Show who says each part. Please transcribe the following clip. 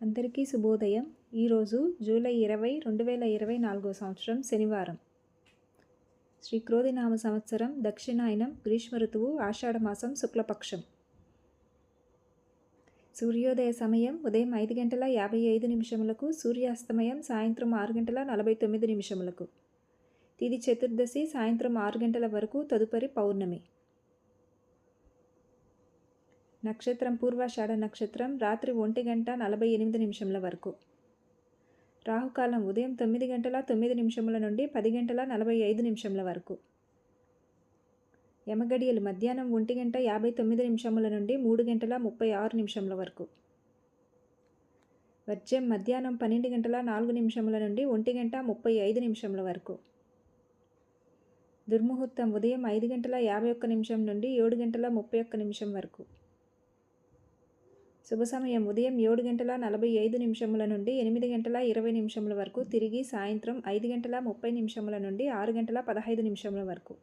Speaker 1: అందరికీ శుభోదయం. ఈరోజు జూలై 20, 2024 సంవత్సరం శనివారం. శ్రీ క్రోధినామ సంవత్సరం దక్షిణాయనం, గ్రీష్మ ఋతువు, ఆషాఢమాసం, శుక్లపక్షం. సూర్యోదయ సమయం ఉదయం 5:55, సూర్యాస్తమయం సాయంత్రం 6:49. తిథి చతుర్దశి సాయంత్రం 6 గంటల వరకు, తదుపరి పౌర్ణమి. నక్షత్రం పూర్వాషాఢ నక్షత్రం రాత్రి 1:48 వరకు. రాహుకాలం ఉదయం 9:09 నుండి 10:45 వరకు. యమగడియలు మధ్యాహ్నం 1:59 నుండి 3:36 వరకు. వర్జ్యం మధ్యాహ్నం 12:04 నుండి 1:35 వరకు. దుర్ముహూర్తం ఉదయం 5:51 నుండి 7:31 వరకు. శుభ సమయం ఉదయం 7:45 నుండి 8:20 వరకు, తిరిగి సాయంత్రం 5:30 నుండి 6:15 వరకు.